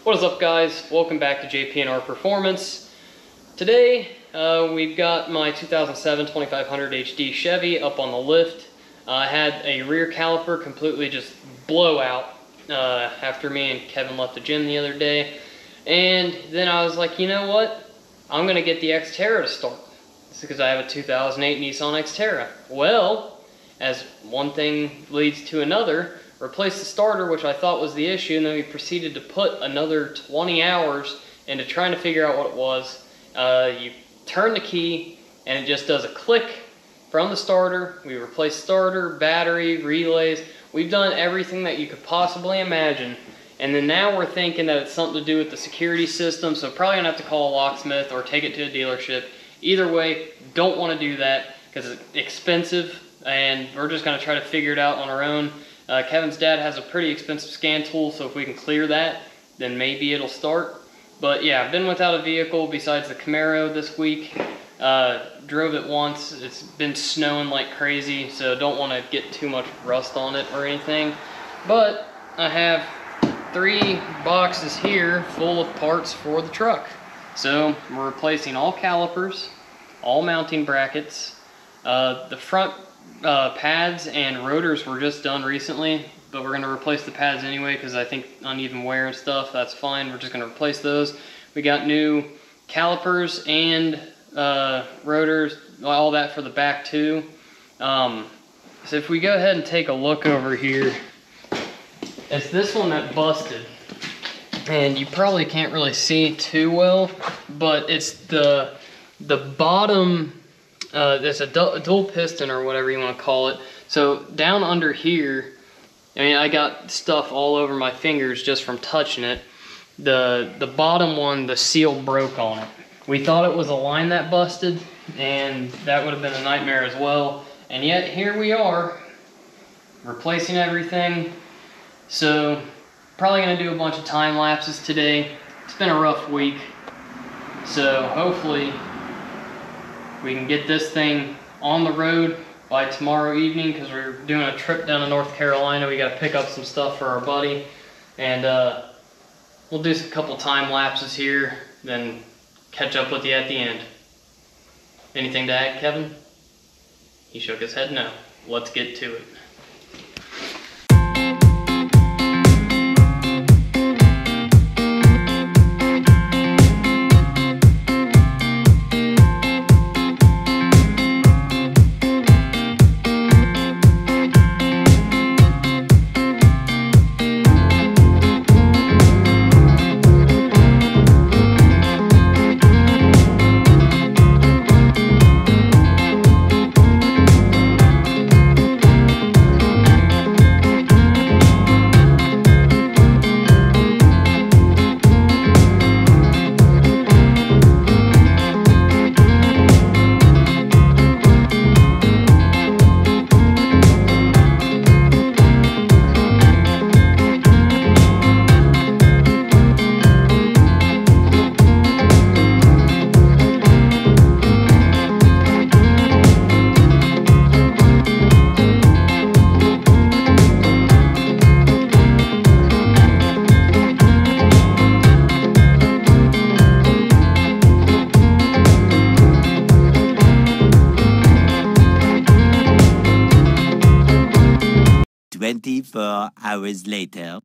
What is up, guys? Welcome back to JP&R Performance. Today we've got my 2007 2500 HD Chevy up on the lift. I had a rear caliper completely just blow out after me and Kevin left the gym the other day, and then I was like, you know what, I'm gonna get the Xterra to start. It's because I have a 2008 Nissan Xterra. Well, as one thing leads to another, replaced the starter, which I thought was the issue, and then we proceeded to put another 20 hours into trying to figure out what it was. You turn the key and it just does a click from the starter. We replaced starter, battery, relays. We've done everything that you could possibly imagine, and then now we're thinking that it's something to do with the security system, so probably gonna have to call a locksmith or take it to a dealership. Either way, don't want to do that because it's expensive, and we're just gonna try to figure it out on our own. Kevin's dad has a pretty expensive scan tool, so if we can clear that, then maybe it'll start. But yeah, I've been without a vehicle besides the Camaro this week. Drove it once. It's been snowing like crazy, so don't want to get too much rust on it or anything. But I have 3 boxes here full of parts for the truck. So we're replacing all calipers, all mounting brackets, the front pads and rotors were just done recently, but we're going to replace the pads anyway because I think uneven wear and stuff, that's fine. We're just going to replace those. We got new calipers and rotors, all that for the back too. So if we go ahead and take a look over here, it's this one that busted, and you probably can't really see too well, but it's the bottom. It's a dual piston or whatever you want to call it. So down under here, I mean, I got stuff all over my fingers just from touching it. The bottom one, the seal broke on it. We thought it was a line that busted, and that would have been a nightmare as well. And yet here we are, replacing everything. So probably gonna do a bunch of time lapses today. It's been a rough week, so hopefully we can get this thing on the road by tomorrow evening, because we're doing a trip down to North Carolina. We got to pick up some stuff for our buddy, and we'll do a couple time lapses here, then catch up with you at the end. Anything to add, Kevin? He shook his head no. Let's get to it. Hours later.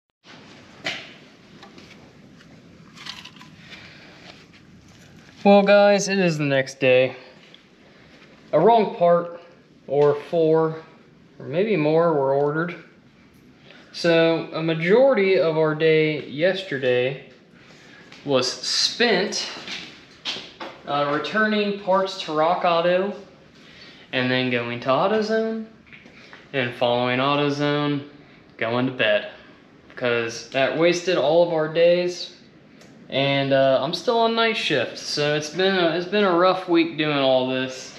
Well, guys, it is the next day. A wrong part, or 4, or maybe more, were ordered. So a majority of our day yesterday was spent returning parts to Rock Auto, and then going to AutoZone, and following AutoZone, going to bed, because that wasted all of our days, and I'm still on night shift, so it's been a rough week doing all this.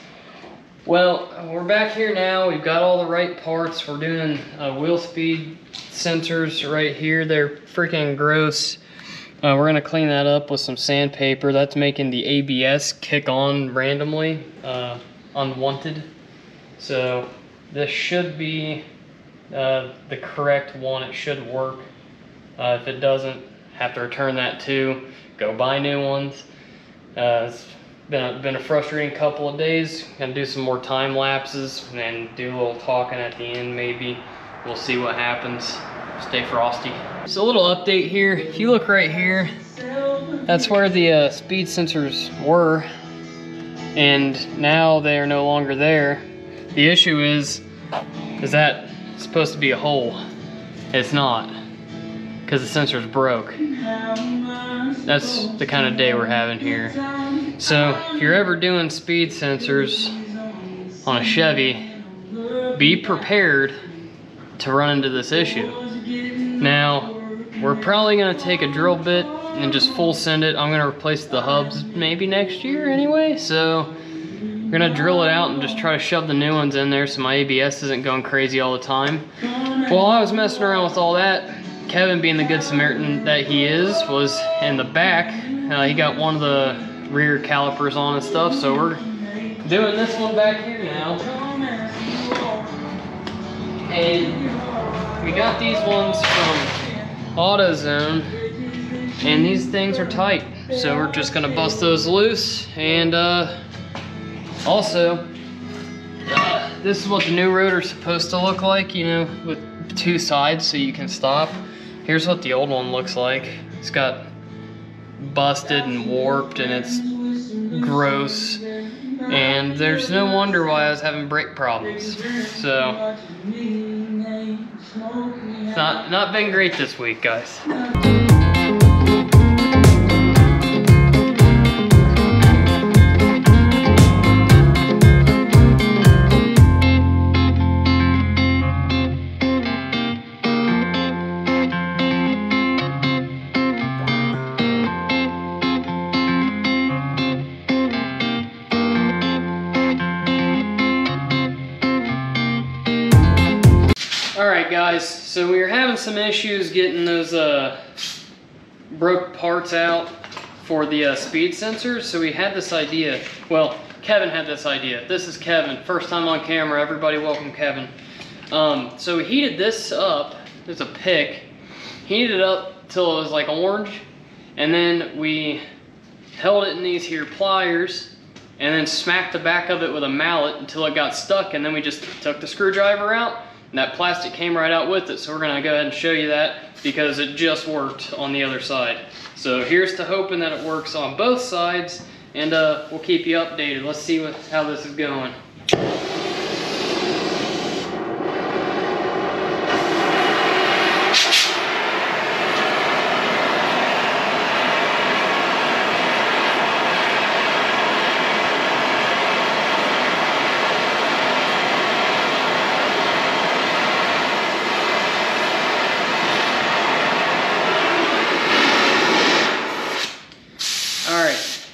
Well, we're back here now. We've got all the right parts. We're doing wheel speed sensors right here. They're freaking gross. We're gonna clean that up with some sandpaper. That's making the ABS kick on randomly, unwanted. So this should be the correct one. It should work. If it doesn't, have to return that too, go buy new ones. It's been a frustrating couple of days. Gonna do some more time lapses and do a little talking at the end maybe. We'll see what happens. Stay frosty. So a little update here. If you look right here, that's where the speed sensors were, and now they are no longer there. The issue is that it's supposed to be a hole. It's not, because the sensor's broke. That's the kind of day we're having here. So if you're ever doing speed sensors on a Chevy, be prepared to run into this issue. Now, we're probably gonna take a drill bit and just full send it. I'm gonna replace the hubs maybe next year anyway, so we're gonna drill it out and just try to shove the new ones in there so my ABS isn't going crazy all the time. While I was messing around with all that, Kevin, being the good Samaritan that he is, was in the back. He got one of the rear calipers on and stuff, so we're doing this one back here now. And we got these ones from AutoZone, and these things are tight, so we're just gonna bust those loose. And also, this is what the new rotor's supposed to look like, you know, with two sides so you can stop. Here's what the old one looks like. It's got busted and warped, and it's gross, and there's no wonder why I was having brake problems. So not been great this week, guys. Alright guys, so we were having some issues getting those broke parts out for the speed sensors, so we had this idea. Well, Kevin had this idea. This is Kevin, first time on camera. Everybody welcome Kevin. So we heated this up. There's a pick. Heated it up till it was like orange, and then we held it in these here pliers and then smacked the back of it with a mallet until it got stuck, and then we just took the screwdriver out and that plastic came right out with it. So we're gonna go ahead and show you that because it just worked on the other side. So here's to hoping that it works on both sides, and we'll keep you updated. Let's see how this is going.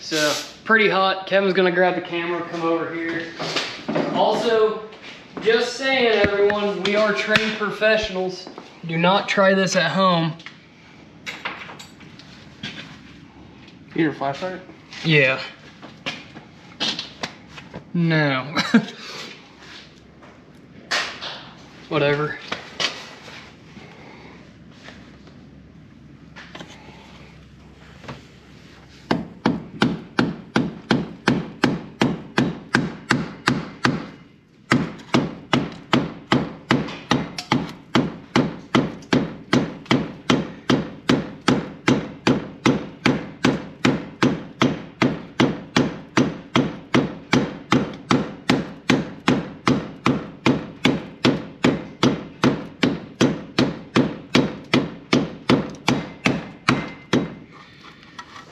So, pretty hot. Kevin's gonna grab the camera, come over here. Also, just saying everyone, we are trained professionals. Do not try this at home. You need a flashlight? Yeah. No. Whatever.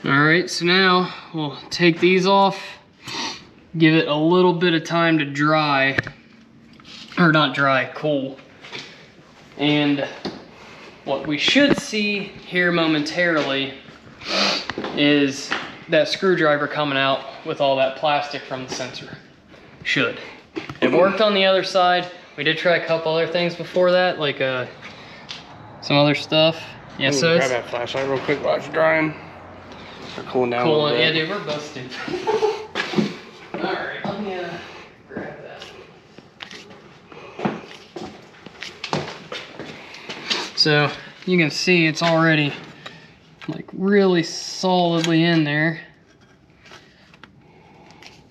Alright, so now we'll take these off, give it a little bit of time to dry, or not dry, cool. And what we should see here momentarily is that screwdriver coming out with all that plastic from the sensor. Should. It worked on the other side. We did try a couple other things before that, like some other stuff. Yeah, so grab that flashlight real quick while it's drying. They're cooling down a little bit. Yeah, dude, we're busted. Alright, let me grab that. So, you can see it's already like really solidly in there.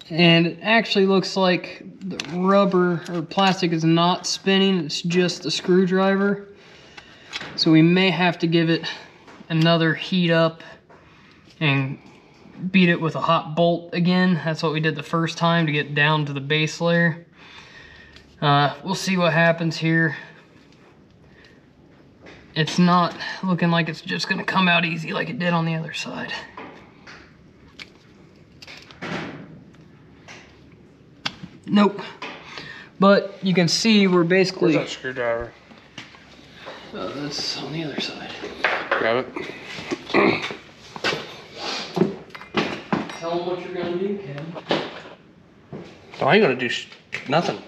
And it actually looks like the rubber or plastic is not spinning, it's just a screwdriver. So we may have to give it another heat up and beat it with a hot bolt again. That's what we did the first time to get down to the base layer. We'll see what happens here. It's not looking like it's just gonna come out easy like it did on the other side. Nope. But you can see we're basically... Where's that screwdriver? Oh, that's on the other side. Grab it. Tell them what you're gonna do, Kevin. Oh, I ain't gonna do nothing.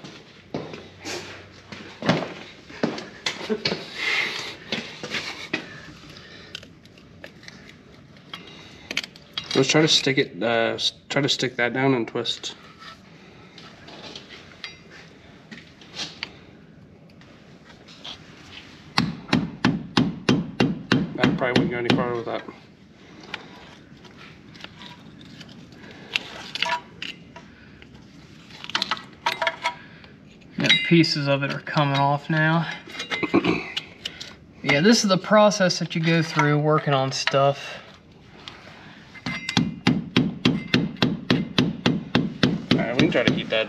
Let's try to stick it. Try to stick that down and twist. I probably wouldn't go any farther with that. Yeah, pieces of it are coming off now. Yeah, this is the process that you go through working on stuff. Alright, we can try to heat that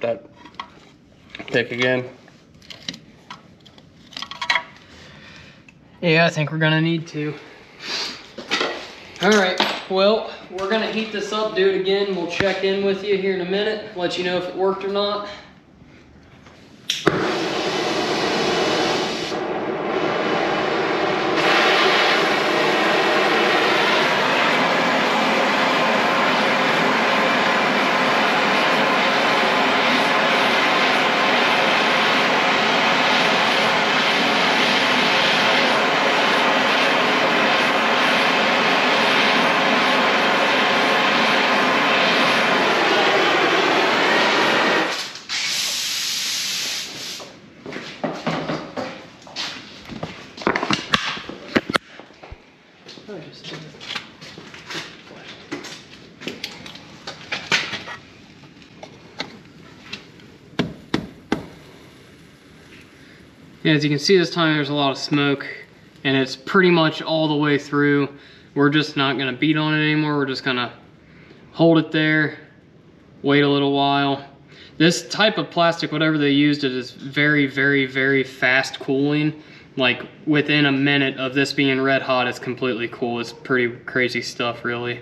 that thick again. Yeah, I think we're gonna need to. All right, well, we're gonna heat this up, do it again. We'll check in with you here in a minute, let you know if it worked or not. Yeah, as you can see this time there's a lot of smoke and it's pretty much all the way through. We're just not gonna beat on it anymore. We're just gonna hold it there, wait a little while. This type of plastic, whatever they used, it is very, very, very fast cooling. Like within a minute of this being red hot, it's completely cool. It's pretty crazy stuff, really.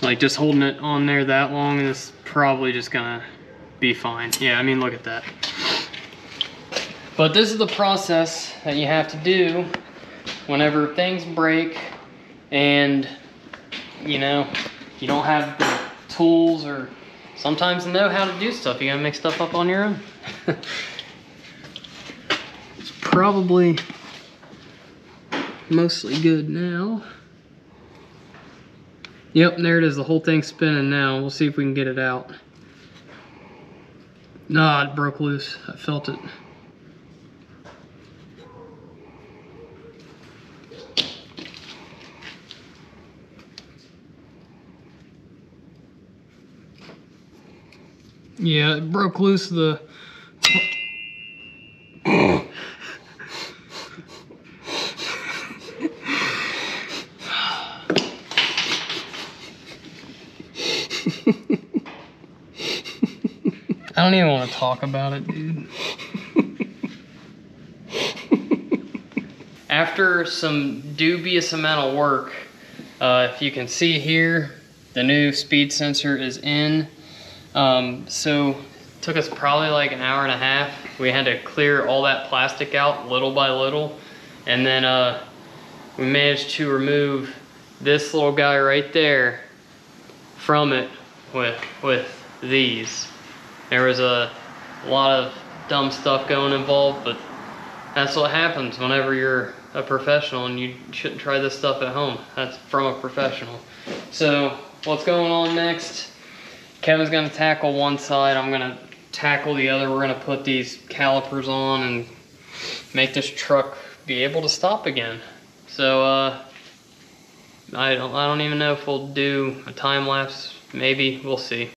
Like just holding it on there that long, and it's probably just gonna be fine. Yeah, I mean, look at that. But this is the process that you have to do whenever things break and, you know, you don't have the tools or sometimes know how to do stuff. You gotta make stuff up on your own. It's probably mostly good now. Yep, there it is. The whole thing's spinning now. We'll see if we can get it out. Nah, it broke loose. I felt it. Yeah, it broke loose the... I don't even want to talk about it, dude. After some dubious amount of work, if you can see here, the new speed sensor is in. So it took us probably like an hour and a half. We had to clear all that plastic out little by little. And then we managed to remove this little guy right there from it with these. There was a lot of dumb stuff going involved, but that's what happens whenever you're a professional, and you shouldn't try this stuff at home. That's from a professional. So what's going on next? Kevin's gonna tackle one side, I'm gonna tackle the other. We're gonna put these calipers on and make this truck be able to stop again. So I don't even know if we'll do a time lapse. Maybe, we'll see.